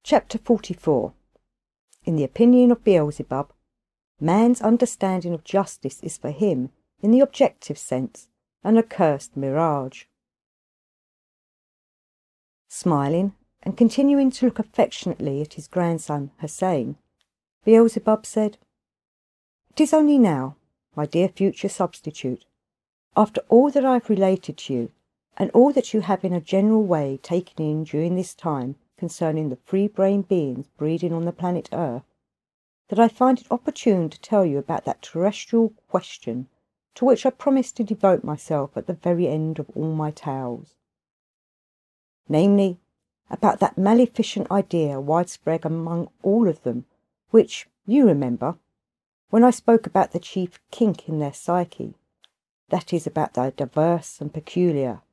Chapter 44. In the opinion of Beelzebub, man's understanding of justice is for him, in the objective sense, an accursed mirage. Smiling and continuing to look affectionately at his grandson Hussein, Beelzebub said, "It is only now, my dear future substitute, after all that I have related to you, and all that you have in a general way taken in during this time concerning the free-brained beings breeding on the planet Earth, that I find it opportune to tell you about that terrestrial question to which I promised to devote myself at the very end of all my tales. Namely, about that maleficent idea widespread among all of them, which, you remember, when I spoke about the chief kink in their psyche, that is, about the diverse and peculiar,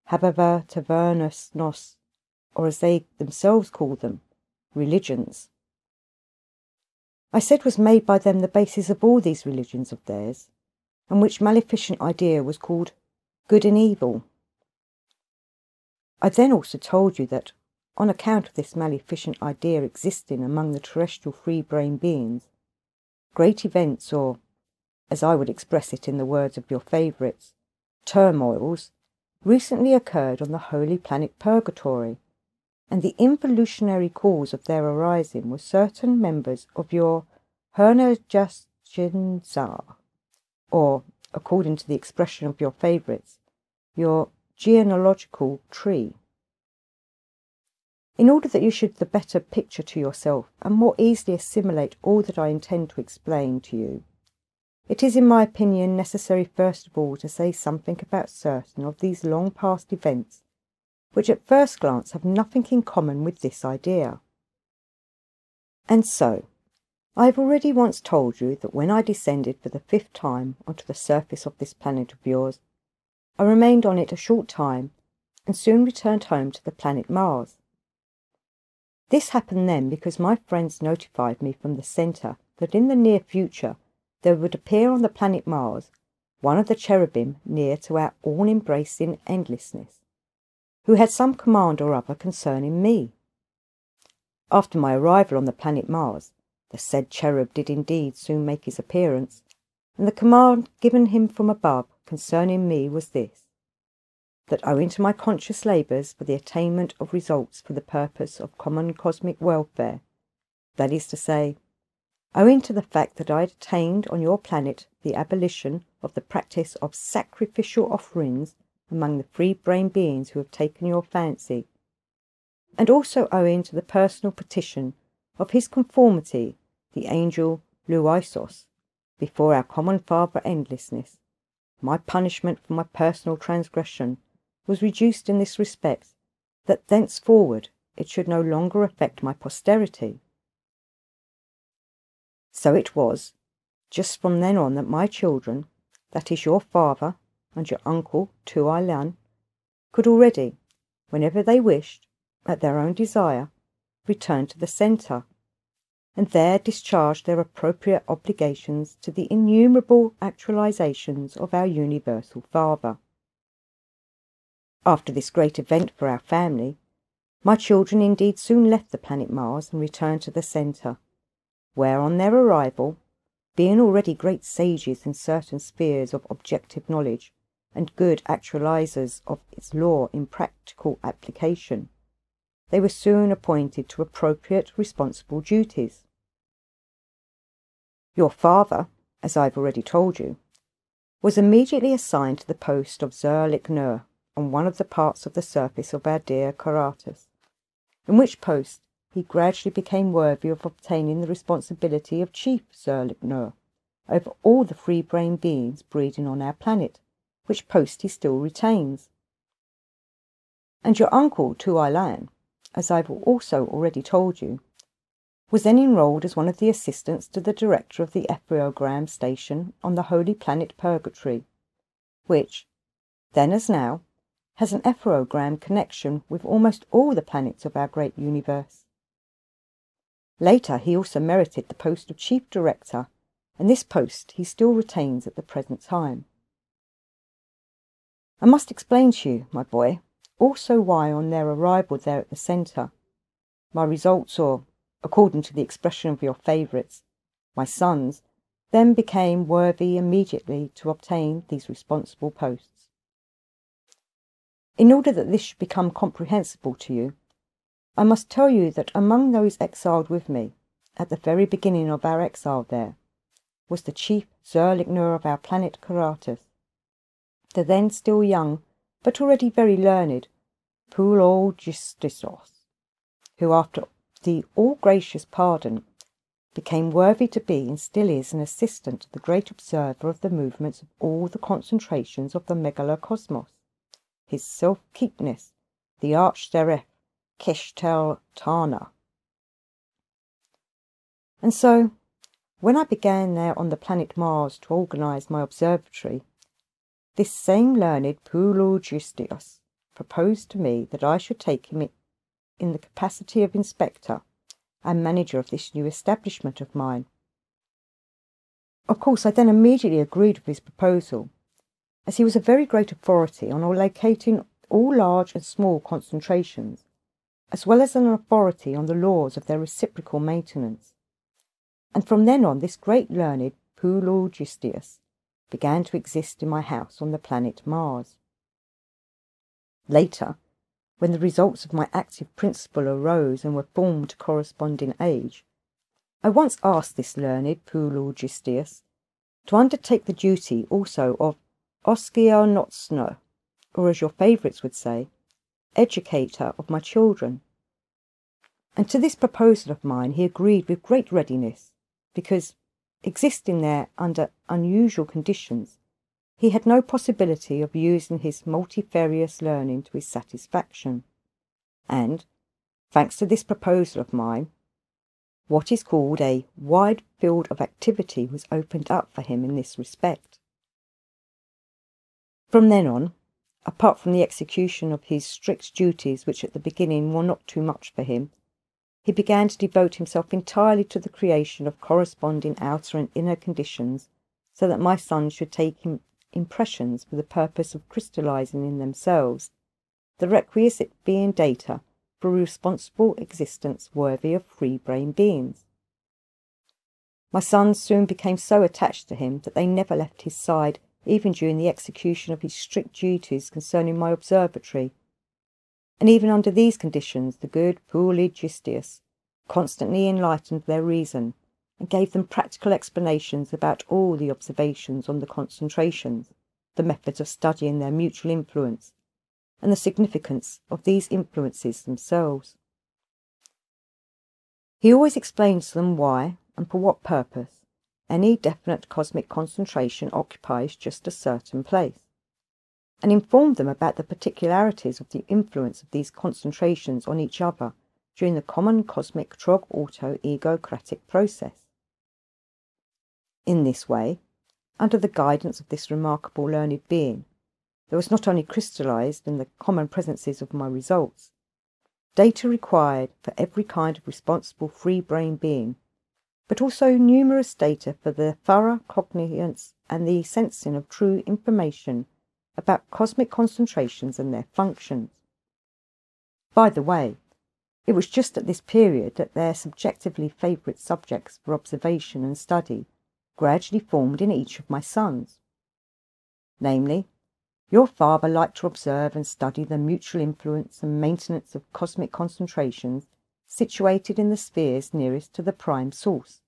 habeva tavernus nos, or as they themselves call them, religions. I said was made by them the basis of all these religions of theirs, and which maleficent idea was called good and evil. I then also told you that, on account of this maleficent idea existing among the terrestrial free-brain beings, great events, or, as I would express it in the words of your favourites, turmoils, recently occurred on the holy planet Purgatory, and the involutionary cause of their arising were certain members of your Hernerjaschinsar, or, according to the expression of your favourites, your genealogical tree. In order that you should the better picture to yourself and more easily assimilate all that I intend to explain to you, it is, in my opinion, necessary first of all to say something about certain of these long past events which at first glance have nothing in common with this idea. And so, I have already once told you that when I descended for the 5th time onto the surface of this planet of yours, I remained on it a short time and soon returned home to the planet Mars. This happened then because my friends notified me from the centre that in the near future there would appear on the planet Mars one of the cherubim near to our all-embracing endlessness, who had some command or other concerning me. After my arrival on the planet Mars, the said cherub did indeed soon make his appearance, and the command given him from above concerning me was this, that owing to my conscious labours for the attainment of results for the purpose of common cosmic welfare, that is to say, owing to the fact that I had attained on your planet the abolition of the practice of sacrificial offerings among the free-brain beings who have taken your fancy, and also owing to the personal petition of his conformity, the angel Luisos, before our common Father Endlessness, my punishment for my personal transgression was reduced in this respect, that thenceforward it should no longer affect my posterity. So it was, just from then on, that my children, that is your father and your uncle Tuai Lan, could already, whenever they wished, at their own desire, return to the centre, and there discharge their appropriate obligations to the innumerable actualizations of our universal Father. After this great event for our family, my children indeed soon left the planet Mars and returned to the centre, where on their arrival, being already great sages in certain spheres of objective knowledge and good actualizers of its law in practical application, they were soon appointed to appropriate responsible duties. Your father, as I have already told you, was immediately assigned to the post of Zerlich-Nur on one of the parts of the surface of our dear Karatas, in which post he gradually became worthy of obtaining the responsibility of Chief Zerlich-Nur over all the free-brain beings breeding on our planet, which post he still retains. And your uncle Tuai Lan, as I have also already told you, was then enrolled as one of the assistants to the director of the Ephreogram station on the holy planet Purgatory, which, then as now, has an Ephreogram connection with almost all the planets of our great universe. Later he also merited the post of chief director, and this post he still retains at the present time. I must explain to you, my boy, also why on their arrival there at the centre, My results, or according to the expression of your favourites, my sons, then became worthy immediately to obtain these responsible posts. In order that this should become comprehensible to you, I must tell you that among those exiled with me, at the very beginning of our exile there, was the chief Zerlichner of our planet Karatas, the then still young, but already very learned, Gurdjieff, who after the all-gracious pardon became worthy to be and still is an assistant, the great observer of the movements of all the concentrations of the megalocosmos, his self-keepness, the archsteref, Keshtel Tana. And so, when I began there on the planet Mars to organise my observatory, this same learned Gurdjieff proposed to me that I should take him in the capacity of inspector and manager of this new establishment of mine. Of course, I then immediately agreed with his proposal, as he was a very great authority on locating all large and small concentrations, as well as an authority on the laws of their reciprocal maintenance. And from then on, this great learned Gurdjieff began to exist in my house on the planet Mars. Later, when the results of my active principle arose and were formed to corresponding age, I once asked this learned Gurdjieff to undertake the duty also of Oskianotsno, or as your favourites would say, educator of my children. And to this proposal of mine he agreed with great readiness, because, existing there under unusual conditions, he had no possibility of using his multifarious learning to his satisfaction. And, thanks to this proposal of mine, what is called a wide field of activity was opened up for him in this respect. From then on, apart from the execution of his strict duties, which at the beginning were not too much for him, he began to devote himself entirely to the creation of corresponding outer and inner conditions, so that my sons should take him impressions for the purpose of crystallizing in themselves the requisite being data for a responsible existence worthy of free-brain beings. My sons soon became so attached to him that they never left his side, even during the execution of his strict duties concerning my observatory. And even under these conditions the good Gurdjieff constantly enlightened their reason, and gave them practical explanations about all the observations on the concentrations, the methods of studying their mutual influence, and the significance of these influences themselves. He always explained to them why, and for what purpose, any definite cosmic concentration occupies just a certain place, and informed them about the particularities of the influence of these concentrations on each other during the common cosmic trog-auto-egocratic process. In this way, under the guidance of this remarkable learned being, there was not only crystallized in the common presences of my results, data required for every kind of responsible free-brain being, but also numerous data for the thorough cognizance and the sensing of true information about cosmic concentrations and their functions. By the way, it was just at this period that their subjectively favourite subjects for observation and study gradually formed in each of my sons. Namely, your father liked to observe and study the mutual influence and maintenance of cosmic concentrations situated in the spheres nearest to the prime source,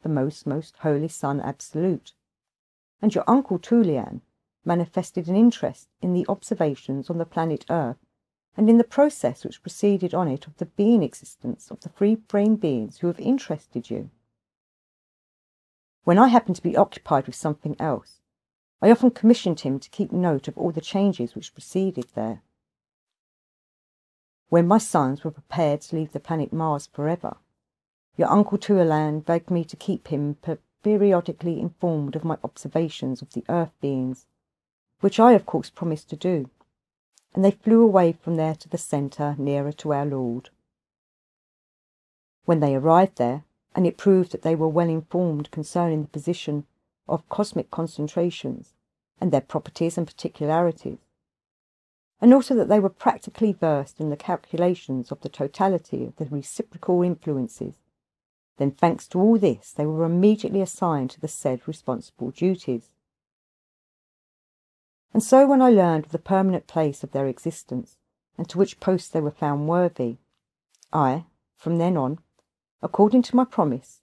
the most holy Sun Absolute, and your uncle Tulian manifested an interest in the observations on the planet Earth and in the process which proceeded on it of the being existence of the free-brain beings who have interested you. When I happened to be occupied with something else, I often commissioned him to keep note of all the changes which proceeded there. When my sons were prepared to leave the planet Mars forever, your uncle Tulian begged me to keep him periodically informed of my observations of the Earth beings, which I of course promised to do, and they flew away from there to the centre nearer to our Lord. When they arrived there, and it proved that they were well informed concerning the position of cosmic concentrations and their properties and particularities, and also that they were practically versed in the calculations of the totality of the reciprocal influences, then thanks to all this they were immediately assigned to the said responsible duties. And so when I learned of the permanent place of their existence, and to which post they were found worthy, I, from then on, according to my promise,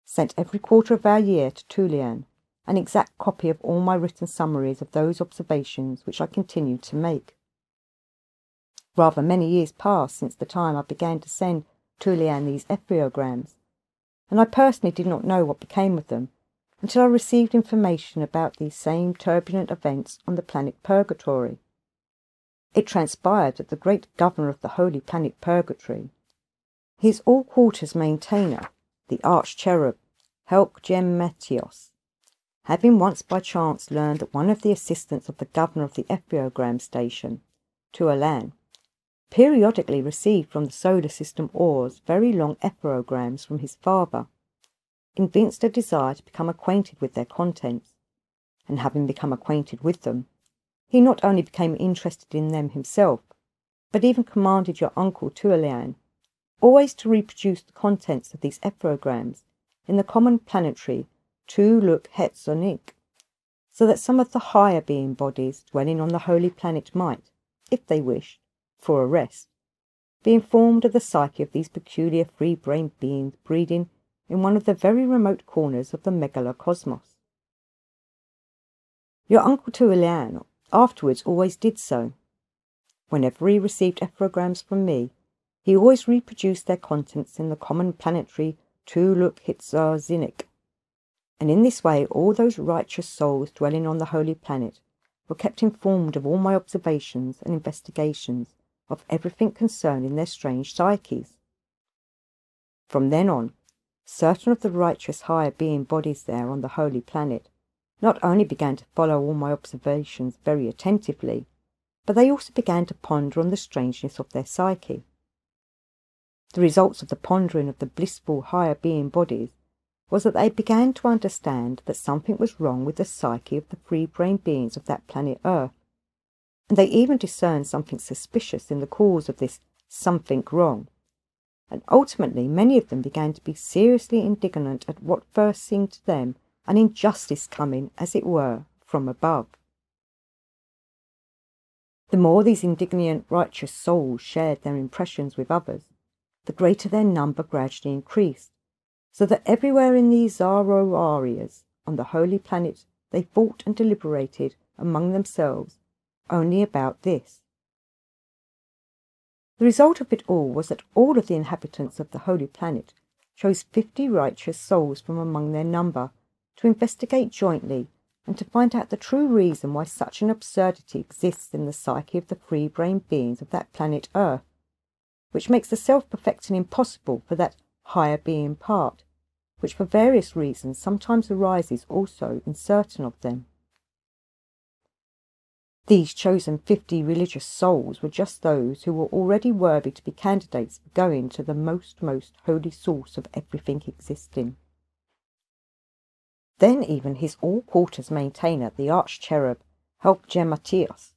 sent every quarter of our year to Tulian an exact copy of all my written summaries of those observations which I continued to make. Rather many years passed since the time I began to send Tulian these epheograms, and I personally did not know what became of them until I received information about these same turbulent events on the planet Purgatory. It transpired that the great governor of the holy planet Purgatory, his all-quarters maintainer, the arch-cherub Gurdjieff, having once by chance learned that one of the assistants of the governor of the epheogram station, Tualan, periodically received from the solar system ores very long epheograms from his father, evinced a desire to become acquainted with their contents, and having become acquainted with them, he not only became interested in them himself, but even commanded your uncle Tualan always to reproduce the contents of these epheograms in the common planetary Tu-Luk Hetzonik, so that some of the higher being bodies dwelling on the holy planet might, if they wished, for a rest, be informed of the psyche of these peculiar free-brained beings breeding in one of the very remote corners of the megalocosmos. Your uncle Tualan afterwards always did so. Whenever he received epheograms from me, he always reproduced their contents in the common planetary Tu-Luk Hetzonik, and in this way all those righteous souls dwelling on the holy planet were kept informed of all my observations and investigations of everything concerning their strange psyches. From then on, certain of the righteous higher being bodies there on the holy planet not only began to follow all my observations very attentively, but they also began to ponder on the strangeness of their psyche. The results of the pondering of the blissful higher being bodies was that they began to understand that something was wrong with the psyche of the free-brained beings of that planet Earth, and they even discerned something suspicious in the cause of this something wrong, and ultimately many of them began to be seriously indignant at what first seemed to them an injustice coming, as it were, from above. The more these indignant righteous souls shared their impressions with others, the greater their number gradually increased, so that everywhere in these Zoroarias on the holy planet they thought and deliberated among themselves only about this. The result of it all was that all of the inhabitants of the holy planet chose 50 righteous souls from among their number to investigate jointly and to find out the true reason why such an absurdity exists in the psyche of the free-brained beings of that planet Earth, which makes the self-perfecting impossible for that higher being part, which for various reasons sometimes arises also in certain of them. These chosen 50 religious souls were just those who were already worthy to be candidates for going to the most holy source of everything existing. Then even his all-quarters maintainer, the arch-cherub Gurdjieff,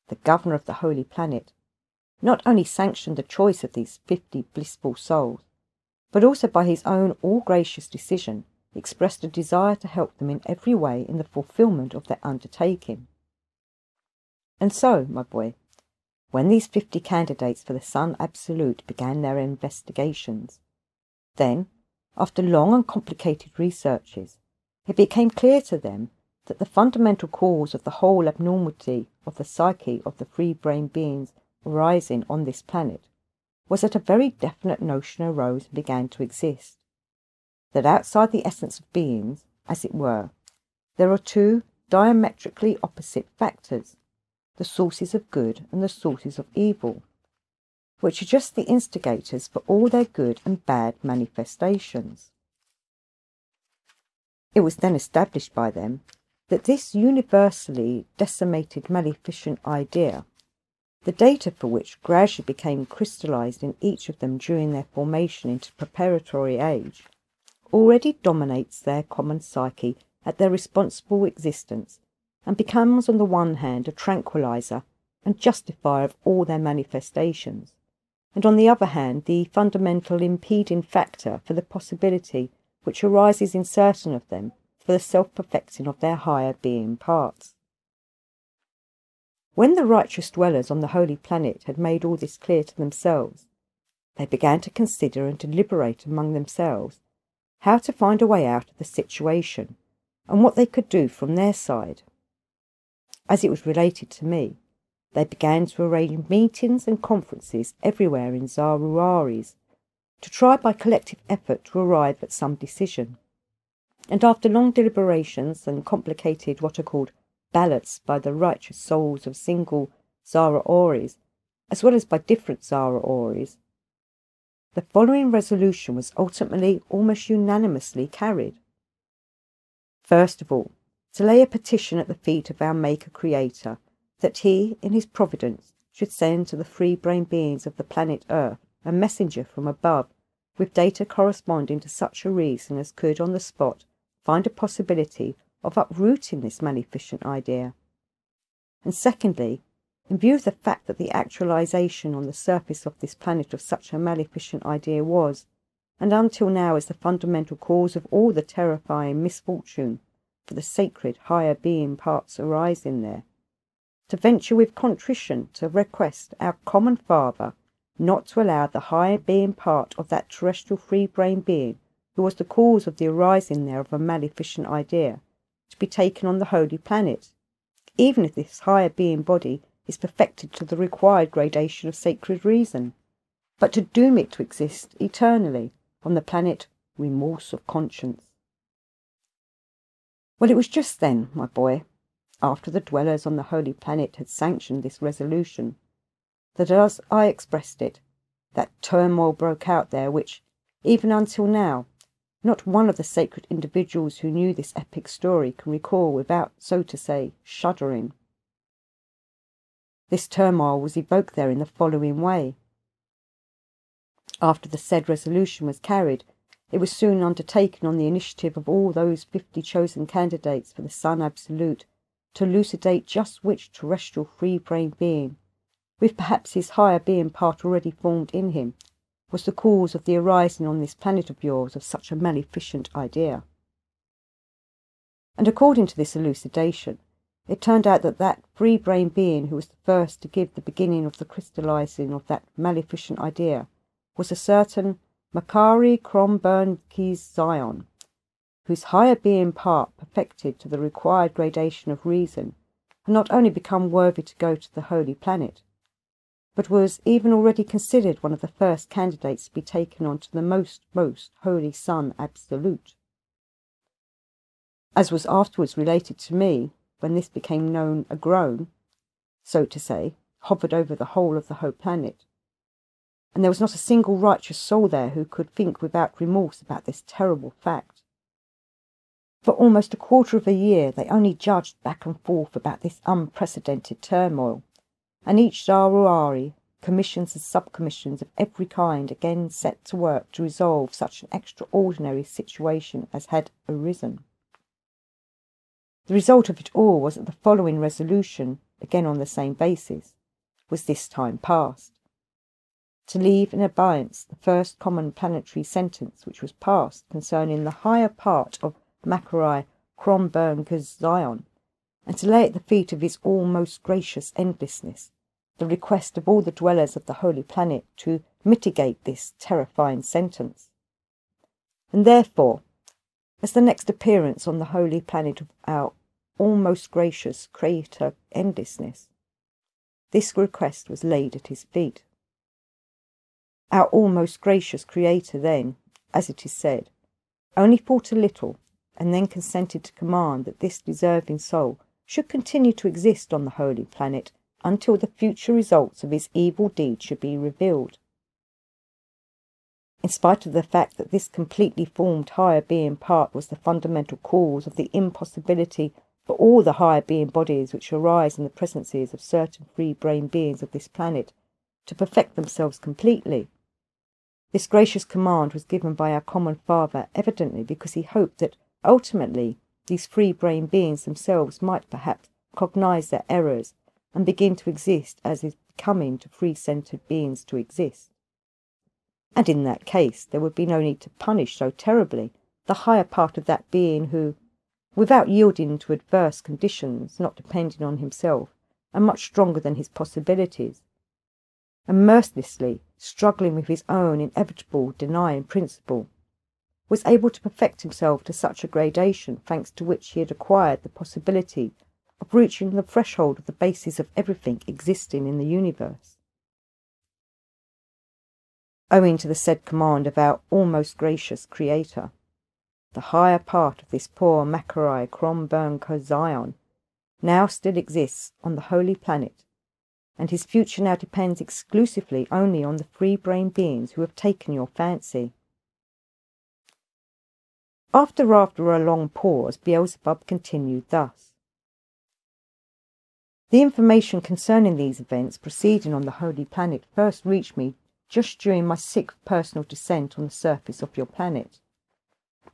the governor of the holy planet, not only sanctioned the choice of these 50 blissful souls, but also by his own all-gracious decision expressed a desire to help them in every way in the fulfilment of their undertaking. And so, my boy, when these 50 candidates for the Sun Absolute began their investigations, then, after long and complicated researches, it became clear to them that the fundamental cause of the whole abnormality of the psyche of the free-brained beings arising on this planet was that a very definite notion arose and began to exist, that outside the essence of beings, as it were, there are two diametrically opposite factors, the sources of good and the sources of evil, which are just the instigators for all their good and bad manifestations. It was then established by them that this universally decimated maleficent idea, the data for which gradually became crystallized in each of them during their formation into preparatory age, already dominates their common psyche at their responsible existence, and becomes on the one hand a tranquilizer and justifier of all their manifestations, and on the other hand the fundamental impeding factor for the possibility which arises in certain of them for the self-perfecting of their higher being parts. When the righteous dwellers on the holy planet had made all this clear to themselves, they began to consider and deliberate among themselves how to find a way out of the situation and what they could do from their side. As it was related to me, they began to arrange meetings and conferences everywhere in Zaruaris to try by collective effort to arrive at some decision. And after long deliberations and complicated what are called ballots by the righteous souls of single Zaruaris, as well as by different Zaruaris, the following resolution was ultimately almost unanimously carried. First of all, to lay a petition at the feet of our Maker-Creator, that he, in his providence, should send to the free-brain beings of the planet Earth a messenger from above, with data corresponding to such a reason as could, on the spot, find a possibility of uprooting this maleficent idea. And secondly, in view of the fact that the actualization on the surface of this planet of such a maleficent idea was, and until now is the fundamental cause of all the terrifying misfortune for the sacred higher being parts arising there, to venture with contrition to request our common Father not to allow the higher being part of that terrestrial free-brain being who was the cause of the arising there of a maleficent idea to be taken on the holy planet, even if this higher being body is perfected to the required gradation of sacred reason, but to doom it to exist eternally on the planet remorse of conscience. Well, it was just then, my boy, after the dwellers on the holy planet had sanctioned this resolution, that as I expressed it, that turmoil broke out there which, even until now, not one of the sacred individuals who knew this epic story can recall without, so to say, shuddering. This turmoil was evoked there in the following way. After the said resolution was carried, it was soon undertaken on the initiative of all those 50 chosen candidates for the Sun Absolute to elucidate just which terrestrial free-brain being, with perhaps his higher being part already formed in him, was the cause of the arising on this planet of yours of such a maleficent idea. And according to this elucidation, it turned out that that free-brain being who was the first to give the beginning of the crystallizing of that maleficent idea was a certain Makari Krombernkis Zion, whose higher being part perfected to the required gradation of reason had not only become worthy to go to the holy planet, but was even already considered one of the first candidates to be taken on to the most holy Sun Absolute. As was afterwards related to me, when this became known, a groan, so to say, hovered over the whole of the whole planet, and there was not a single righteous soul there who could think without remorse about this terrible fact. For almost a quarter of a year they only judged back and forth about this unprecedented turmoil, and each Zaruari, commissions and subcommissions of every kind, again set to work to resolve such an extraordinary situation as had arisen. The result of it all was that the following resolution, again on the same basis, was this time passed: to leave in abeyance the first common planetary sentence which was passed concerning the higher part of Makari Krombernkis Zion, and to lay at the feet of his almost gracious endlessness the request of all the dwellers of the holy planet to mitigate this terrifying sentence. And therefore, as the next appearance on the holy planet of our almost gracious Creator endlessness, this request was laid at his feet. Our almost gracious Creator then, as it is said, only thought a little, and then consented to command that this deserving soul should continue to exist on the holy planet until the future results of his evil deed should be revealed. In spite of the fact that this completely formed higher being part was the fundamental cause of the impossibility for all the higher being bodies which arise in the presences of certain free-brain beings of this planet to perfect themselves completely, this gracious command was given by our common Father evidently because he hoped that ultimately these free-brain beings themselves might perhaps cognize their errors and begin to exist as is becoming to free-centred beings to exist. And in that case there would be no need to punish so terribly the higher part of that being who, without yielding to adverse conditions, not depending on himself, and much stronger than his possibilities, and mercilessly struggling with his own inevitable denying principle, was able to perfect himself to such a gradation thanks to which he had acquired the possibility of reaching the threshold of the basis of everything existing in the universe. Owing to the said command of our almost gracious Creator, the higher part of this poor Macarai Cromburn Zion now still exists on the holy planet, and his future now depends exclusively only on the free-brain beings who have taken your fancy. After a long pause, Beelzebub continued thus. The information concerning these events proceeding on the holy planet first reached me just during my 6th personal descent on the surface of your planet,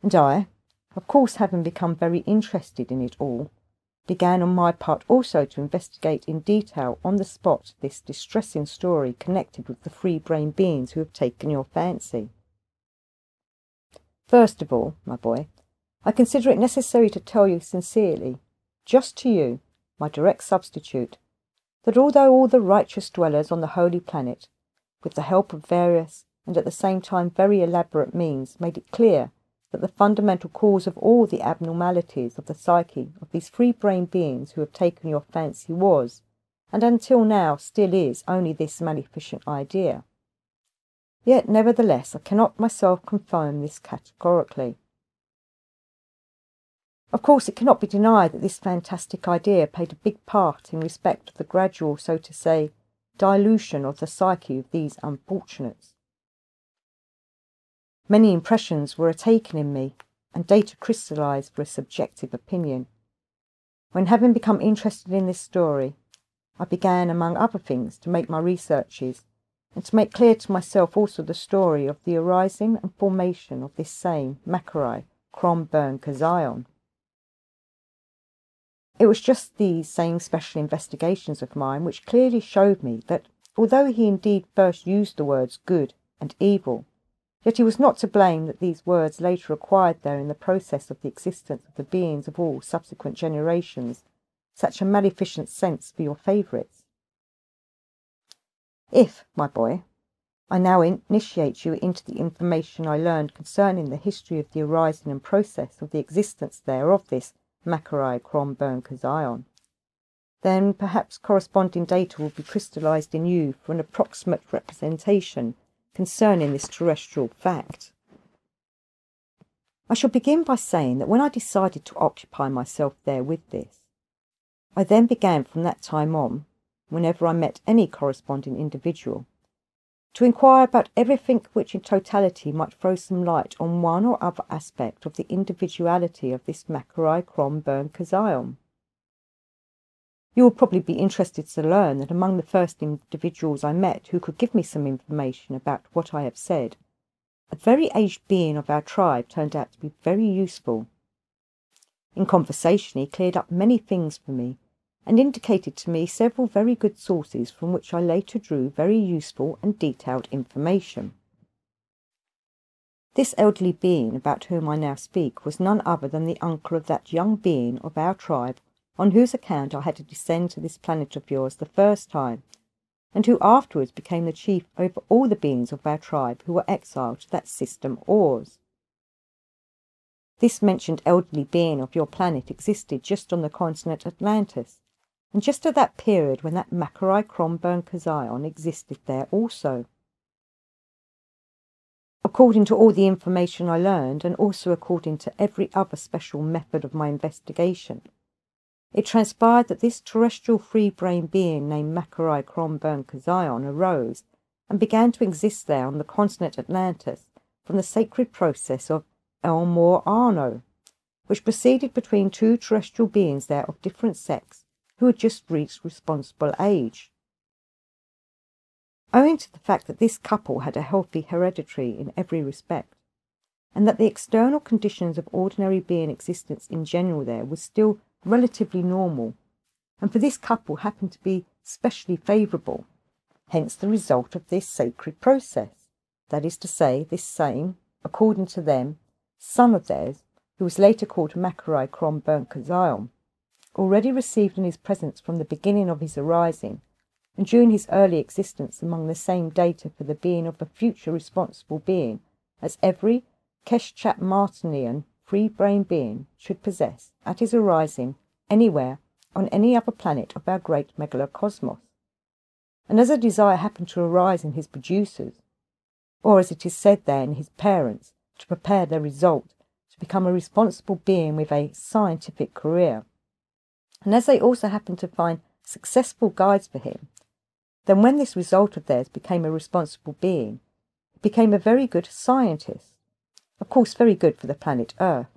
and I, of course having become very interested in it all, began on my part also to investigate in detail on the spot this distressing story connected with the free-brain beings who have taken your fancy. First of all, my boy, I consider it necessary to tell you sincerely, just to you, my direct substitute, that although all the righteous dwellers on the holy planet, with the help of various and at the same time very elaborate means, made it clear that the fundamental cause of all the abnormalities of the psyche of these free-brain beings who have taken your fancy was, and until now still is, only this maleficent idea, yet nevertheless I cannot myself confirm this categorically. Of course it cannot be denied that this fantastic idea played a big part in respect of the gradual, so to say, dilution of the psyche of these unfortunates. Many impressions were taken in me, and data crystallized for a subjective opinion. When, having become interested in this story, I began, among other things, to make my researches, and to make clear to myself also the story of the arising and formation of this same Macarai Cromburn Zion. It was just these same special investigations of mine which clearly showed me that, although he indeed first used the words good and evil, yet he was not to blame that these words later acquired there in the process of the existence of the beings of all subsequent generations such a maleficent sense for your favourites. If, my boy, I now initiate you into the information I learned concerning the history of the arising and process of the existence there of this Macarai Cromburn Zion, then perhaps corresponding data will be crystallized in you for an approximate representation concerning this terrestrial fact. I shall begin by saying that when I decided to occupy myself there with this, I then began from that time on, whenever I met any corresponding individual, to inquire about everything which in totality might throw some light on one or other aspect of the individuality of this Macarai Cromburn Zion. You will probably be interested to learn that among the first individuals I met who could give me some information about what I have said, a very aged being of our tribe turned out to be very useful. In conversation he cleared up many things for me, and indicated to me several very good sources from which I later drew very useful and detailed information. This elderly being about whom I now speak was none other than the uncle of that young being of our tribe on whose account I had to descend to this planet of yours the first time, and who afterwards became the chief over all the beings of our tribe who were exiled to that system Oz. This mentioned elderly being of your planet existed just on the continent Atlantis, and just at that period when that Macarai Cromburn Zion existed there also. According to all the information I learned, and also according to every other special method of my investigation, it transpired that this terrestrial free-brain being named Macarai Cromburn Zion arose and began to exist there on the continent Atlantis from the sacred process of El Mor Arno, which proceeded between two terrestrial beings there of different sex, who had just reached responsible age. Owing to the fact that this couple had a healthy hereditary in every respect, and that the external conditions of ordinary being existence in general there was still relatively normal, and for this couple happened to be specially favourable, hence the result of this sacred process. That is to say, this same, according to them, son of theirs, who was later called Macarai Kronberg-Kazion, already received in his presence from the beginning of his arising, and during his early existence among the same data for the being of a future responsible being, as every Keshet Martinian free-brain being should possess at his arising anywhere on any other planet of our great megalocosmos. And as a desire happened to arise in his producers, or as it is said there in his parents, to prepare their result to become a responsible being with a scientific career, and as they also happened to find successful guides for him, then when this result of theirs became a responsible being, he became a very good scientist, of course very good for the planet Earth.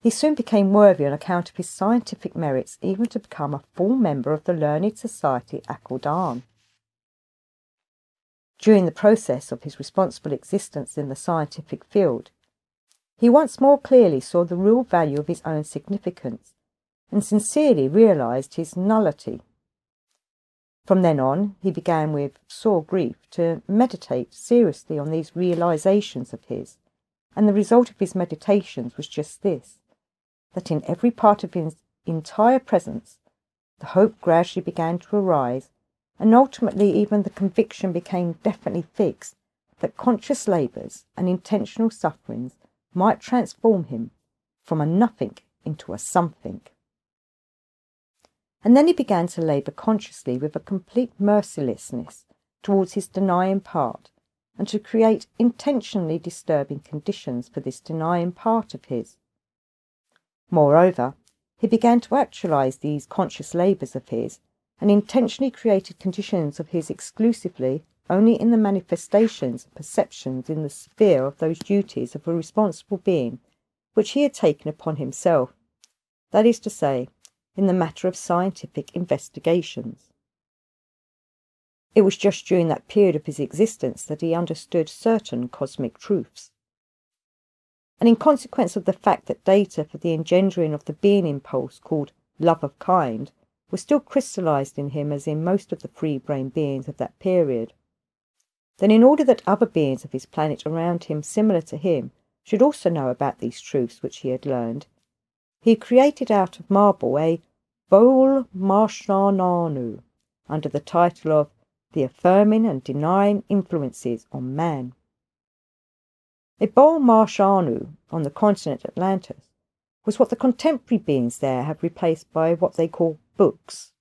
He soon became worthy on account of his scientific merits even to become a full member of the learned society accursed. During the process of his responsible existence in the scientific field, he once more clearly saw the real value of his own significance and sincerely realised his nullity. From then on, he began with sore grief to meditate seriously on these realisations of his, and the result of his meditations was just this, that in every part of his entire presence the hope gradually began to arise, and ultimately even the conviction became definitely fixed that conscious labours and intentional sufferings might transform him from a nothing into a something. And then he began to labour consciously with a complete mercilessness towards his denying part, and to create intentionally disturbing conditions for this denying part of his. Moreover, he began to actualise these conscious labours of his, and intentionally created conditions of his exclusively only in the manifestations and perceptions in the sphere of those duties of a responsible being which he had taken upon himself, that is to say, in the matter of scientific investigations. It was just during that period of his existence that he understood certain cosmic truths. And in consequence of the fact that data for the engendering of the being impulse called love of kind was still crystallized in him as in most of the free-brain beings of that period, then in order that other beings of his planet around him similar to him should also know about these truths which he had learned, he created out of marble a Bol Marshananu under the title of The Affirming and Denying Influences on Man. A Bol Marshanu on the continent Atlantis was what the contemporary beings there have replaced by what they call books.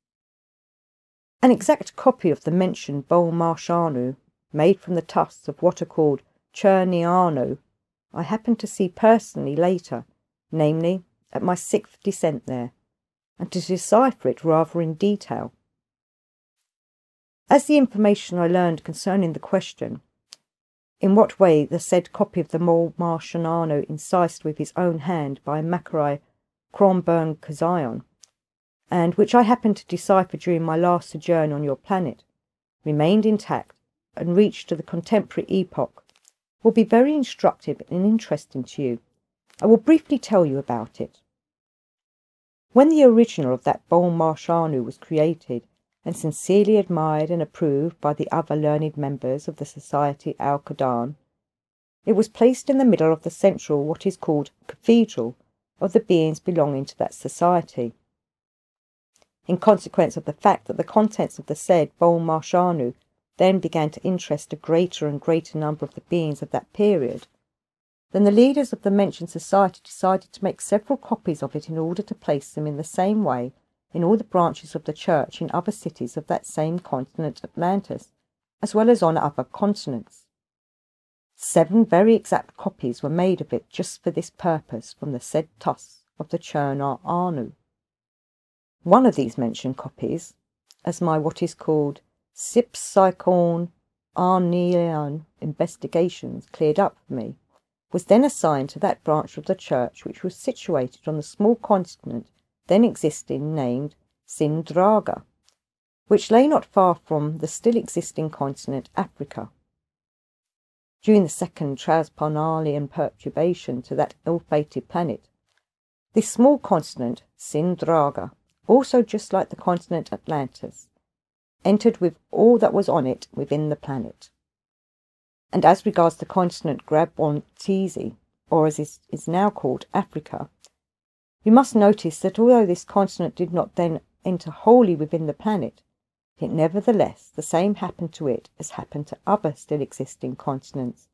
An exact copy of the mentioned Bol Marshanu, made from the tusks of what are called Cherniano, I happened to see personally later, namely at my 6th descent there, and to decipher it rather in detail. As the information I learned concerning the question, in what way the said copy of the Bol Marshanu incised with his own hand by Macarai Kronberg-Kazion, and which I happened to decipher during my last sojourn on your planet, remained intact and reached to the contemporary epoch, will be very instructive and interesting to you. I will briefly tell you about it. When the original of that Bol Marshanu was created, and sincerely admired and approved by the other learned members of the Society Al-Qadan, it was placed in the middle of the central what is called cathedral of the beings belonging to that society. In consequence of the fact that the contents of the said Bol Marshanu then began to interest a greater and greater number of the beings of that period, then the leaders of the mentioned society decided to make several copies of it in order to place them in the same way in all the branches of the church in other cities of that same continent Atlantis, as well as on other continents. 7 very exact copies were made of it just for this purpose from the said tusks of the Chernar Anu. One of these mentioned copies, as my what is called Sipsychon Arnelian investigations cleared up for me, was then assigned to that branch of the church which was situated on the small continent then existing named Sindraga, which lay not far from the still existing continent Africa. During the second transponalian perturbation to that ill-fated planet, this small continent, Sindraga, also just like the continent Atlantis, entered with all that was on it within the planet. And as regards the continent Gurdjieff, or as it is now called, Africa, you must notice that although this continent did not then enter wholly within the planet, yet nevertheless the same happened to it as happened to other still existing continents,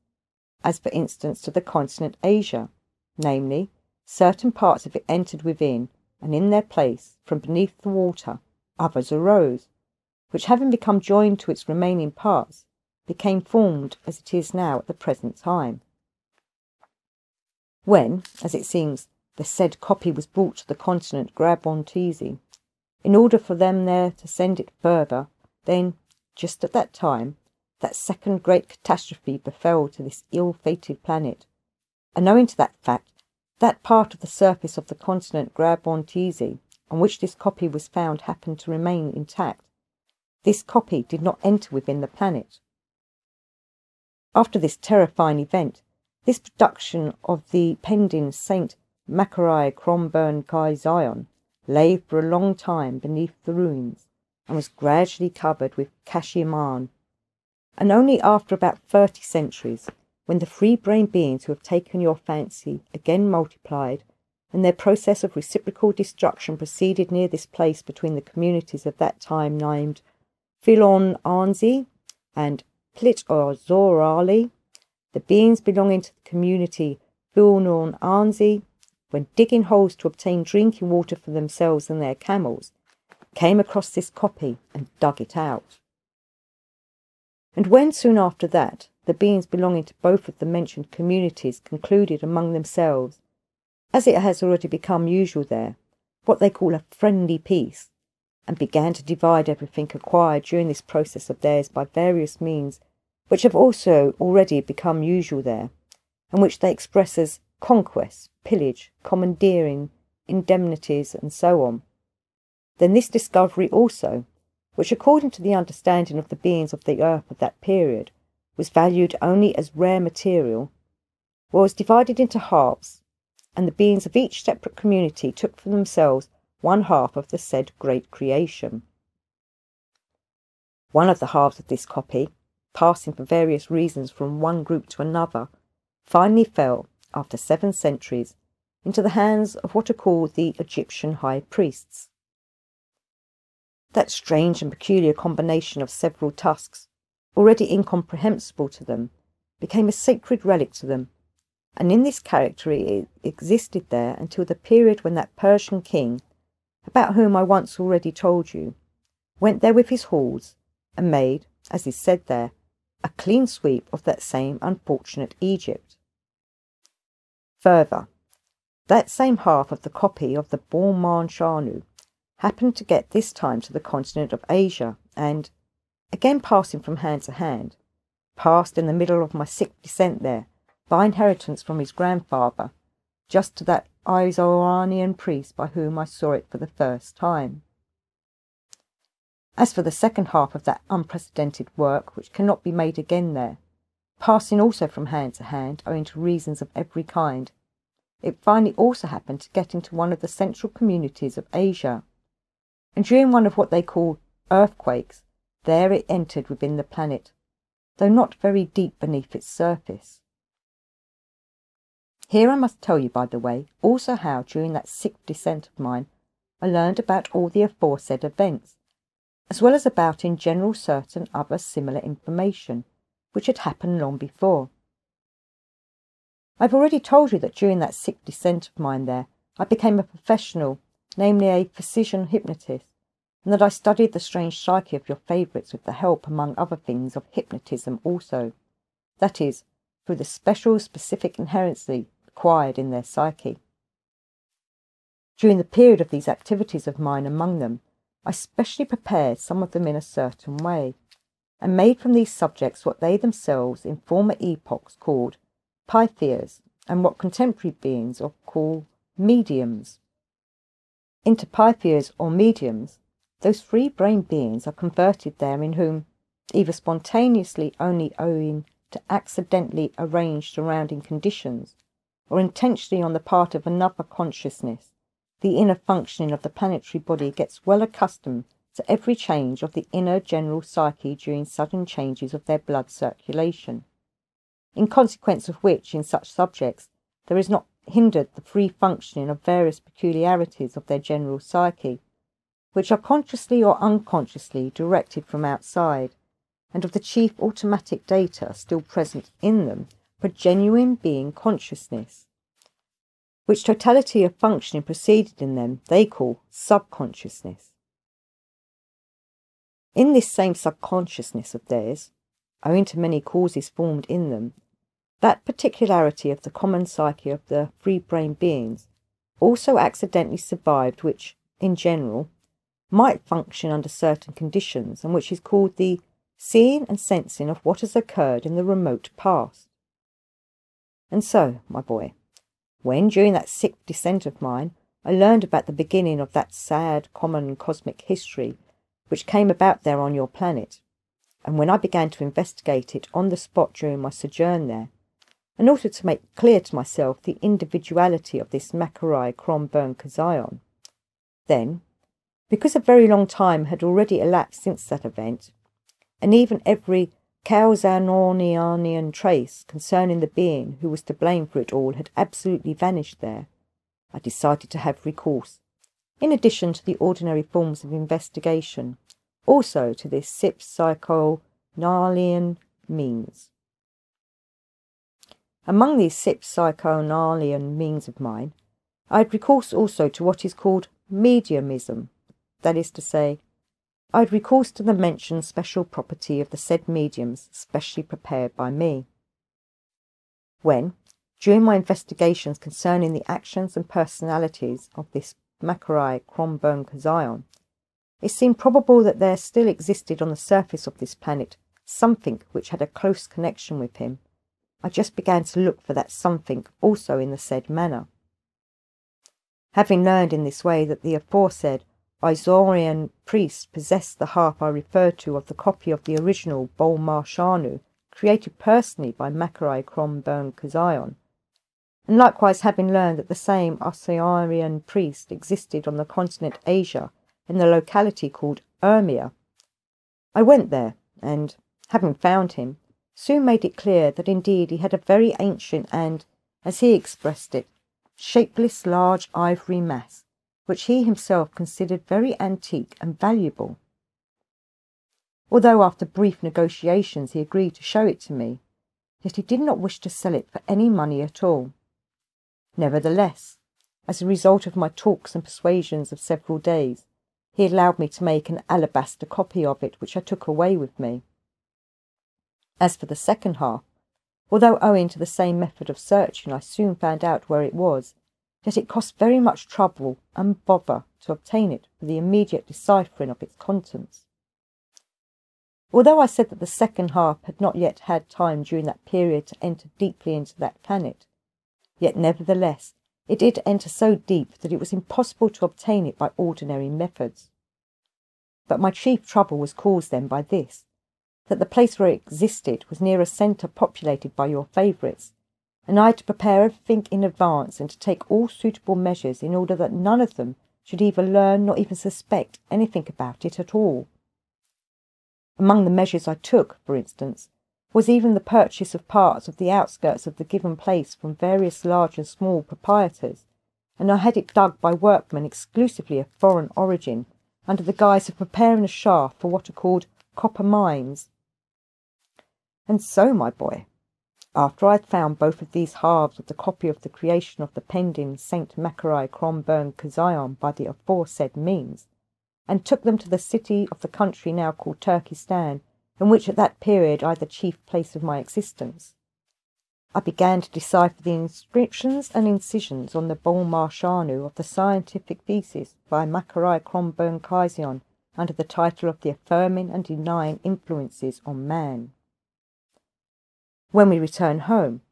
as for instance to the continent Asia, namely, certain parts of it entered within, and in their place, from beneath the water, others arose, which having become joined to its remaining parts, became formed as it is now at the present time. When, as it seems, the said copy was brought to the continent Gurdjieff, in order for them there to send it further, then, just at that time, that second great catastrophe befell to this ill-fated planet, and owing to that fact, that part of the surface of the continent Gurdjieff on which this copy was found happened to remain intact. This copy did not enter within the planet. After this terrifying event, this production of the pending Saint Macarai Cromburn Kai Zion lay for a long time beneath the ruins, and was gradually covered with Kashiman, and only after about 30 centuries, when the free-brained beings who have taken your fancy again multiplied, and their process of reciprocal destruction proceeded near this place between the communities of that time named Philon Anzi and Plit or Zorali, the beings belonging to the community Philon Anzi, when digging holes to obtain drinking water for themselves and their camels, came across this copy and dug it out. And when soon after that the beings belonging to both of the mentioned communities concluded among themselves, as it has already become usual there, what they call a friendly peace, and began to divide everything acquired during this process of theirs by various means, which have also already become usual there, and which they express as conquest, pillage, commandeering, indemnities, and so on, then this discovery also, which according to the understanding of the beings of the earth of that period was valued only as rare material, was divided into halves, and the beings of each separate community took for themselves one half of the said great creation. One of the halves of this copy, passing for various reasons from one group to another, finally fell, after 7 centuries, into the hands of what are called the Egyptian high priests. That strange and peculiar combination of several tusks, already incomprehensible to them, became a sacred relic to them, and in this character it existed there until the period when that Persian king, about whom I once already told you, went there with his hordes, and made, as is said there, a clean sweep of that same unfortunate Egypt. Further, that same half of the copy of the Borman Shanu happened to get this time to the continent of Asia, and, again passing from hand to hand, passed in the middle of my 6th descent there, by inheritance from his grandfather, just to that Izoranian priest by whom I saw it for the first time. As for the second half of that unprecedented work, which cannot be made again there, passing also from hand to hand, owing to reasons of every kind, it finally also happened to get into one of the central communities of Asia, and during one of what they call earthquakes, there it entered within the planet, though not very deep beneath its surface. Here I must tell you, by the way, also how during that 6th descent of mine I learned about all the aforesaid events, as well as about in general certain other similar information, which had happened long before. I've already told you that during that 6th descent of mine there, I became a professional, namely a physician hypnotist, and that I studied the strange psyche of your favourites with the help, among other things, of hypnotism also, that is, through the special specific inherency acquired in their psyche. During the period of these activities of mine among them, I specially prepared some of them in a certain way, and made from these subjects what they themselves in former epochs called pythias, and what contemporary beings call mediums. Into pythias or mediums, those free-brained beings are converted there in whom, either spontaneously only owing to accidentally arranged surrounding conditions, or intentionally on the part of another consciousness, the inner functioning of the planetary body gets well accustomed to every change of the inner general psyche during sudden changes of their blood circulation, in consequence of which, in such subjects, there is not hindered the free functioning of various peculiarities of their general psyche, which are consciously or unconsciously directed from outside, and of the chief automatic data still present in them for genuine being consciousness, which totality of functioning proceeded in them they call subconsciousness. In this same subconsciousness of theirs, owing to many causes formed in them, that particularity of the common psyche of the free-brain beings also accidentally survived which, in general, might function under certain conditions, and which is called the seeing and sensing of what has occurred in the remote past. And so, my boy, when during that sick descent of mine I learned about the beginning of that sad common cosmic history which came about there on your planet, and when I began to investigate it on the spot during my sojourn there, in order to make clear to myself the individuality of this Macarai Kronberg-Kazion, then, because a very long time had already elapsed since that event, and even every Kauzanonianian trace concerning the being who was to blame for it all had absolutely vanished there, I decided to have recourse, in addition to the ordinary forms of investigation, also to this psychonalian means. Among these psychonalian means of mine, I had recourse also to what is called mediumism, that is to say, I had recourse to the mentioned special property of the said mediums specially prepared by me. When, during my investigations concerning the actions and personalities of this Macarai Kronberg-Kazion, it seemed probable that there still existed on the surface of this planet something which had a close connection with him, I just began to look for that something also in the said manner. Having learned in this way that the aforesaid Isaurian priest possessed the harp I referred to of the copy of the original Bol Marshanu, created personally by Macarai Kronberg-Kazion, and likewise having learned that the same Isaurian priest existed on the continent Asia in the locality called Urmia, I went there, and, having found him, soon made it clear that indeed he had a very ancient and, as he expressed it, shapeless large ivory mass, which he himself considered very antique and valuable. Although after brief negotiations he agreed to show it to me, yet he did not wish to sell it for any money at all. Nevertheless, as a result of my talks and persuasions of several days, he allowed me to make an alabaster copy of it, which I took away with me. As for the second half, although owing to the same method of searching I soon found out where it was, yet it cost very much trouble and bother to obtain it for the immediate deciphering of its contents. Although I said that the second half had not yet had time during that period to enter deeply into that planet, yet nevertheless it did enter so deep that it was impossible to obtain it by ordinary methods. But my chief trouble was caused then by this, that the place where it existed was near a centre populated by your favourites, and I had to prepare everything in advance and to take all suitable measures in order that none of them should either learn nor even suspect anything about it at all. Among the measures I took, for instance, was even the purchase of parts of the outskirts of the given place from various large and small proprietors, and I had it dug by workmen exclusively of foreign origin, under the guise of preparing a shaft for what are called copper mines. And so, my boy, after I had found both of these halves of the copy of the creation of the pending Saint Macarai Kronberg-Kazion by the aforesaid means, and took them to the city of the country now called Turkestan, in which at that period I had the chief place of my existence, I began to decipher the inscriptions and incisions on the Bol Marshanu of the scientific thesis by Macarai Kronberg-Kazion under the title of The Affirming and Denying Influences on Man. When we return home,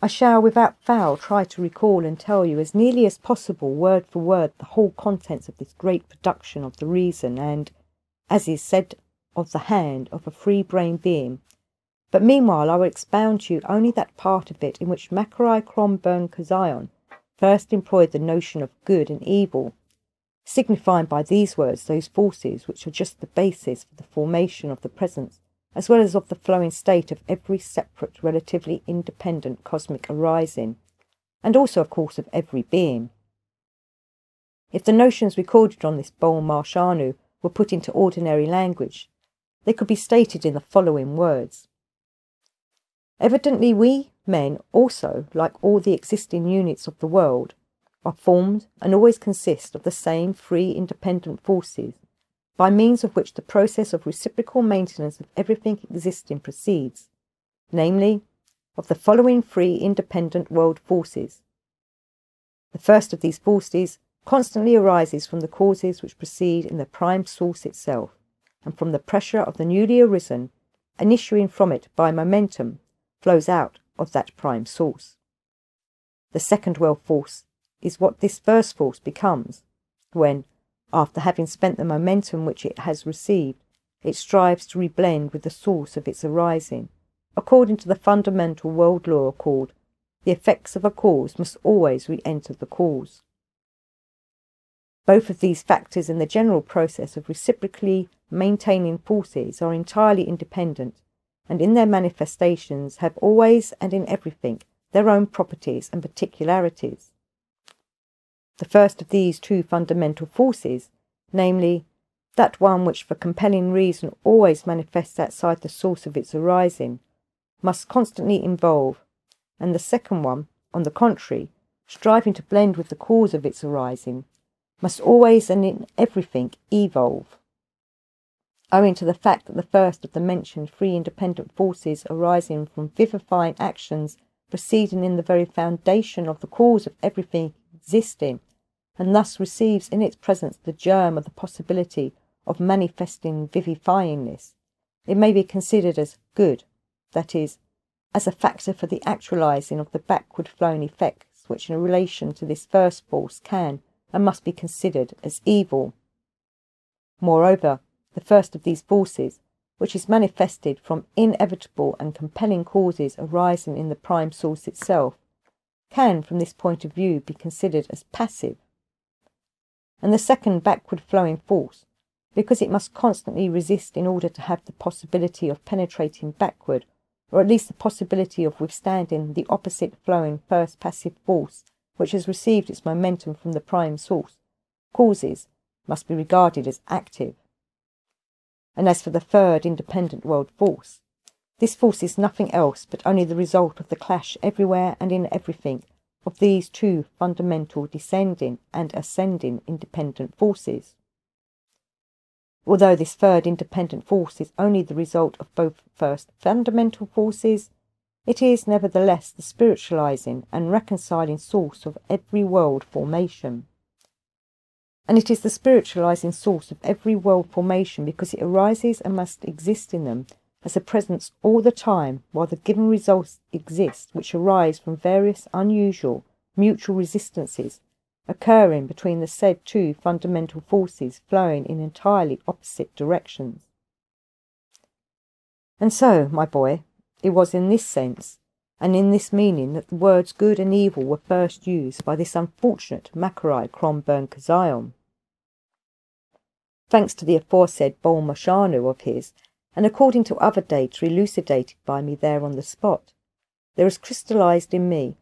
I shall without fail try to recall and tell you as nearly as possible word for word the whole contents of this great production of the reason and, as is said, of the hand of a free brain being, but meanwhile I will expound to you only that part of it in which Macarai Kronberg-Kazion first employed the notion of good and evil, signifying by these words those forces which are just the basis for the formation of the presence, as well as of the flowing state of every separate, relatively independent cosmic arising, and also, of course, of every being. If the notions recorded on this Bol Marshanu were put into ordinary language, they could be stated in the following words. Evidently we, men, also, like all the existing units of the world, are formed and always consist of the same free independent forces, by means of which the process of reciprocal maintenance of everything existing proceeds, namely, of the following free independent world forces. The first of these forces constantly arises from the causes which proceed in the prime source itself, and from the pressure of the newly arisen, and issuing from it by momentum, flows out of that prime source. The second world force is what this first force becomes, when, after having spent the momentum which it has received, it strives to reblend with the source of its arising, according to the fundamental world law called, the effects of a cause must always re-enter the cause. Both of these factors in the general process of reciprocally maintaining forces are entirely independent, and in their manifestations have always and in everything their own properties and particularities. The first of these two fundamental forces, namely, that one which for compelling reason always manifests outside the source of its arising, must constantly involve, and the second one, on the contrary, striving to blend with the cause of its arising, must always and in everything evolve. Owing to the fact that the first of the mentioned free independent forces arising from vivifying actions proceeding in the very foundation of the cause of everything existing, and thus receives in its presence the germ of the possibility of manifesting vivifyingness, it may be considered as good, that is, as a factor for the actualizing of the backward flowing effects which in relation to this first force can and must be considered as evil. Moreover, the first of these forces, which is manifested from inevitable and compelling causes arising in the prime source itself, can from this point of view be considered as passive. And the second backward flowing force, because it must constantly resist in order to have the possibility of penetrating backward, or at least the possibility of withstanding the opposite flowing first passive force which has received its momentum from the prime source, causes, must be regarded as active. And as for the third independent world force, this force is nothing else but only the result of the clash everywhere and in everything of these two fundamental descending and ascending independent forces. Although this third independent force is only the result of both first fundamental forces, it is nevertheless the spiritualizing and reconciling source of every world formation. And it is the spiritualizing source of every world formation because it arises and must exist in them as a presence all the time while the given results exist, which arise from various unusual mutual resistances occurring between the said two fundamental forces flowing in entirely opposite directions. And so, my boy, it was in this sense and in this meaning that the words good and evil were first used by this unfortunate Macarai Kronberg-Kazion. Thanks to the aforesaid Bol Marshanu of his, and according to other data elucidated by me there on the spot, there is crystallized in me,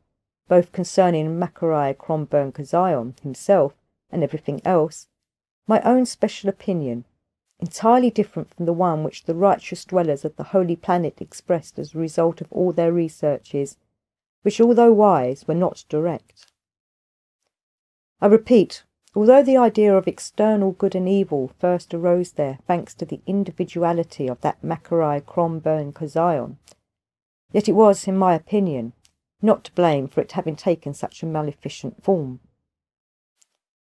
both concerning Macarai Kronberg-Kazion himself and everything else, my own special opinion, entirely different from the one which the righteous dwellers of the holy planet expressed as a result of all their researches, which, although wise, were not direct. I repeat, although the idea of external good and evil first arose there thanks to the individuality of that Macarai Kronberg-Kazion, yet it was, in my opinion, not to blame for it having taken such a maleficent form.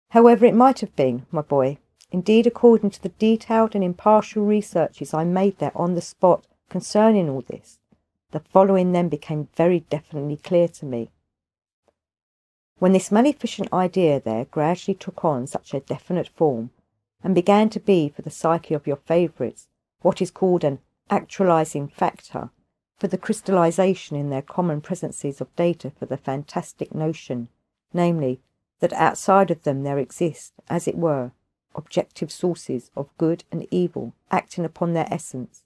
However it might have been, my boy, indeed according to the detailed and impartial researches I made there on the spot concerning all this, the following then became very definitely clear to me. When this maleficent idea there gradually took on such a definite form, and began to be for the psyche of your favourites what is called an actualizing factor, for the crystallization in their common presences of data for the fantastic notion, namely, that outside of them there exist, as it were, objective sources of good and evil acting upon their essence,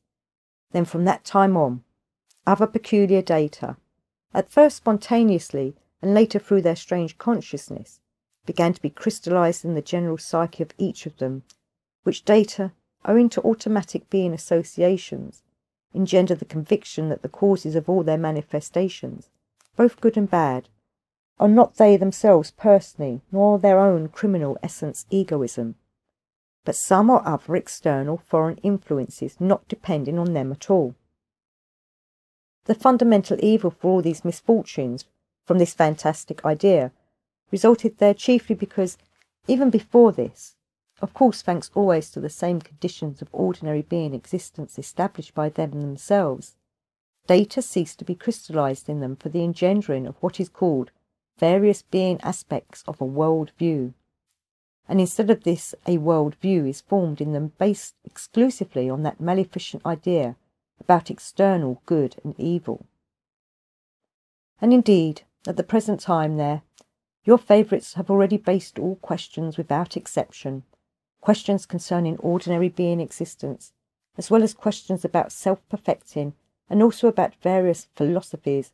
then from that time on, other peculiar data, at first spontaneously and later through their strange consciousness, began to be crystallized in the general psyche of each of them, which data, owing to automatic being associations, engender the conviction that the causes of all their manifestations, both good and bad, are not they themselves personally, nor their own criminal essence egoism, but some or other external foreign influences not depending on them at all. The fundamental evil for all these misfortunes from this fantastic idea resulted there chiefly because, even before this, of course thanks always to the same conditions of ordinary being existence established by them themselves, data ceased to be crystallized in them for the engendering of what is called various being aspects of a world view, and instead of this a world view is formed in them based exclusively on that maleficent idea about external good and evil. And indeed, at the present time there, your favourites have already based all questions without exception, questions concerning ordinary being existence, as well as questions about self-perfecting, and also about various philosophies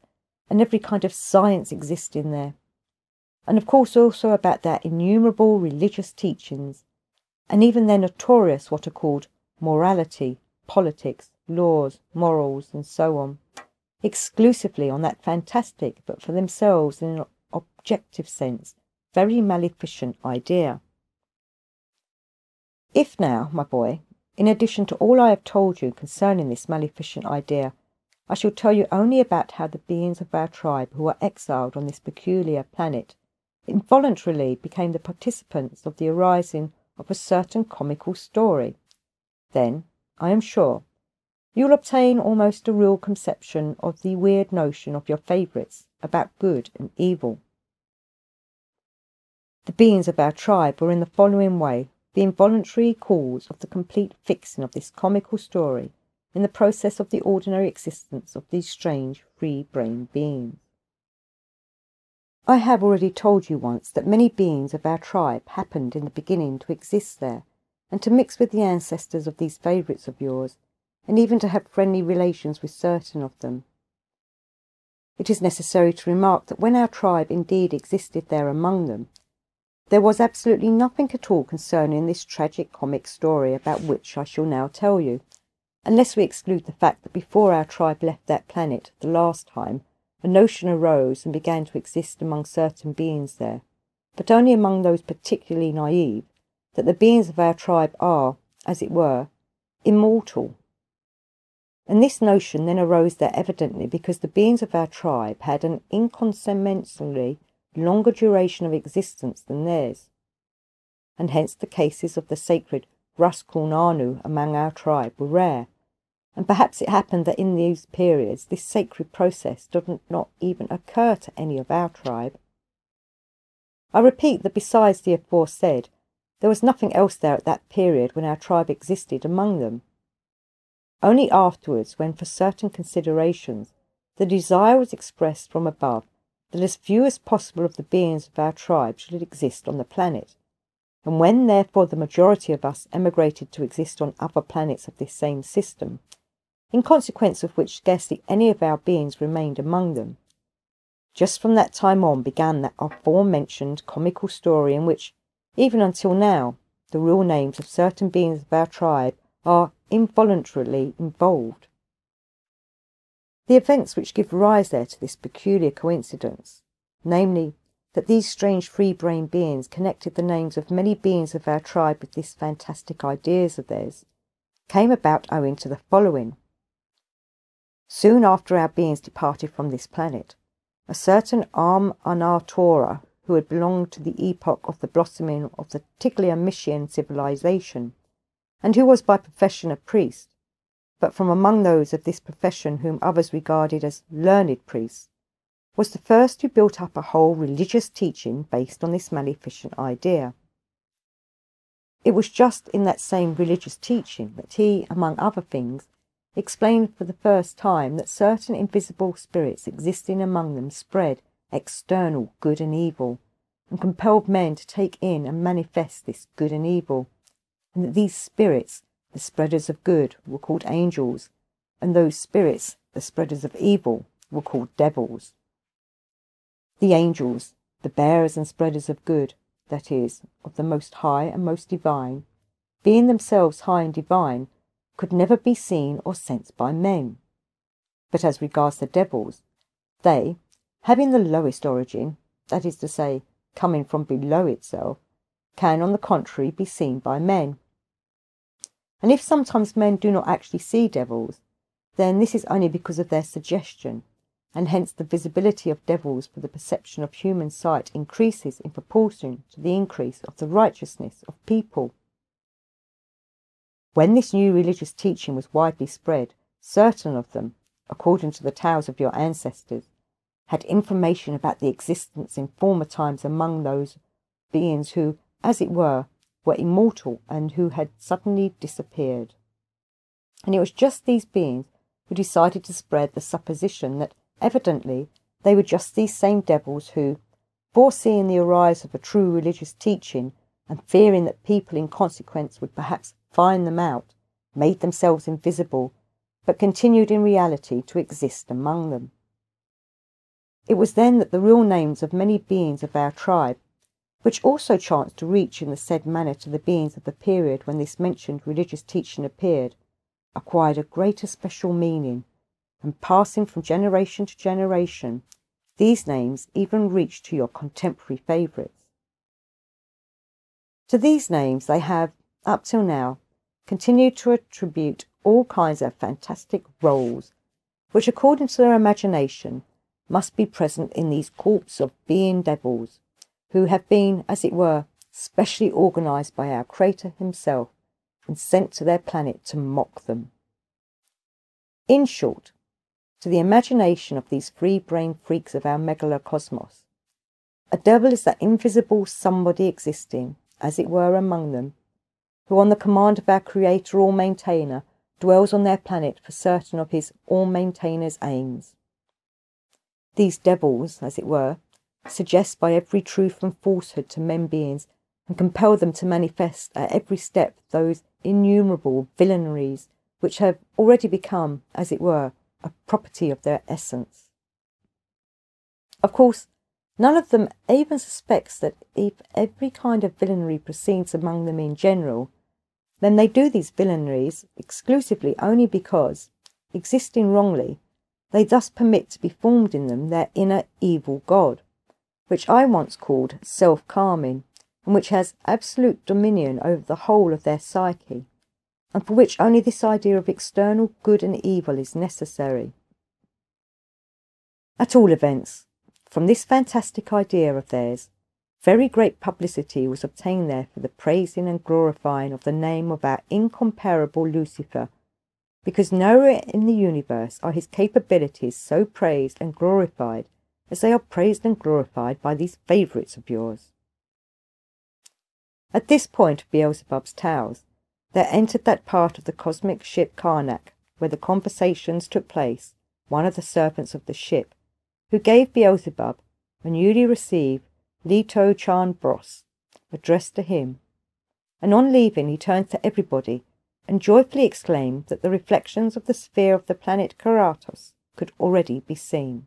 and every kind of science existing there, and of course also about their innumerable religious teachings, and even their notorious what are called morality, politics, laws, morals, and so on, exclusively on that fantastic, but for themselves in an objective sense, very maleficent idea. If now, my boy, in addition to all I have told you concerning this maleficent idea, I shall tell you only about how the beings of our tribe who are exiled on this peculiar planet involuntarily became the participants of the arising of a certain comical story, then, I am sure, you will obtain almost a real conception of the weird notion of your favourites about good and evil. The beings of our tribe were in the following way the involuntary cause of the complete fixing of this comical story in the process of the ordinary existence of these strange free-brained beings. I have already told you once that many beings of our tribe happened in the beginning to exist there, and to mix with the ancestors of these favourites of yours, and even to have friendly relations with certain of them. It is necessary to remark that when our tribe indeed existed there among them, there was absolutely nothing at all concerning this tragic comic story about which I shall now tell you, unless we exclude the fact that before our tribe left that planet the last time, a notion arose and began to exist among certain beings there, but only among those particularly naive, that the beings of our tribe are, as it were, immortal. And this notion then arose there evidently because the beings of our tribe had an incommensurably longer duration of existence than theirs, and hence the cases of the sacred Ruskulnanu among our tribe were rare, and perhaps it happened that in these periods this sacred process did not even occur to any of our tribe. I repeat that besides the aforesaid, there was nothing else there at that period when our tribe existed among them. Only afterwards, when for certain considerations the desire was expressed from above that as few as possible of the beings of our tribe should exist on the planet, and when therefore the majority of us emigrated to exist on other planets of this same system, in consequence of which scarcely any of our beings remained among them, just from that time on began that aforementioned comical story in which, even until now, the real names of certain beings of our tribe are involuntarily involved. The events which give rise there to this peculiar coincidence, namely, that these strange free-brained beings connected the names of many beings of our tribe with these fantastic ideas of theirs, came about owing to the following. Soon after our beings departed from this planet, a certain Anartora, who had belonged to the epoch of the blossoming of the Tiglaean civilization, and who was by profession a priest, but from among those of this profession whom others regarded as learned priests, was the first who built up a whole religious teaching based on this maleficent idea. It was just in that same religious teaching that he, among other things, explained for the first time that certain invisible spirits existing among them spread external good and evil, and compelled men to take in and manifest this good and evil, and that these spirits, the spreaders of good, were called angels, and those spirits, the spreaders of evil, were called devils. The angels, the bearers and spreaders of good, that is, of the most high and most divine, being themselves high and divine, could never be seen or sensed by men. But as regards the devils, they, having the lowest origin, that is to say, coming from below itself, can on the contrary be seen by men. And if sometimes men do not actually see devils, then this is only because of their suggestion, and hence the visibility of devils for the perception of human sight increases in proportion to the increase of the righteousness of people. When this new religious teaching was widely spread, certain of them, according to the tales of your ancestors, had information about the existence in former times among those beings who, as it were immortal and who had suddenly disappeared. And it was just these beings who decided to spread the supposition that evidently they were just these same devils who, foreseeing the arise of a true religious teaching and fearing that people in consequence would perhaps find them out, made themselves invisible, but continued in reality to exist among them. It was then that the real names of many beings of our tribe, which also chanced to reach in the said manner to the beings of the period when this mentioned religious teaching appeared, acquired a greater special meaning, and passing from generation to generation, these names even reached to your contemporary favourites. To these names they have, up till now, continued to attribute all kinds of fantastic roles, which according to their imagination must be present in these corps of being devils, who have been, as it were, specially organised by our Creator himself and sent to their planet to mock them. In short, to the imagination of these free-brained freaks of our megalocosmos, a devil is that invisible somebody existing, as it were, among them, who on the command of our Creator or Maintainer dwells on their planet for certain of his all-Maintainer's aims. These devils, as it were, suggest by every truth and falsehood to men beings and compel them to manifest at every step those innumerable villainies which have already become, as it were, a property of their essence. Of course, none of them even suspects that if every kind of villainy proceeds among them in general, then they do these villainies exclusively only because, existing wrongly, they thus permit to be formed in them their inner evil god, which I once called self-calming, and which has absolute dominion over the whole of their psyche, and for which only this idea of external good and evil is necessary. At all events, from this fantastic idea of theirs, very great publicity was obtained there for the praising and glorifying of the name of our incomparable Lucifer, because nowhere in the universe are his capabilities so praised and glorified as they are praised and glorified by these favourites of yours. At this point of Beelzebub's tales, there entered that part of the cosmic ship Karnak where the conversations took place, one of the servants of the ship, who gave Beelzebub a newly received Leto Chan Bros, addressed to him, and on leaving he turned to everybody and joyfully exclaimed that the reflections of the sphere of the planet Karatos could already be seen.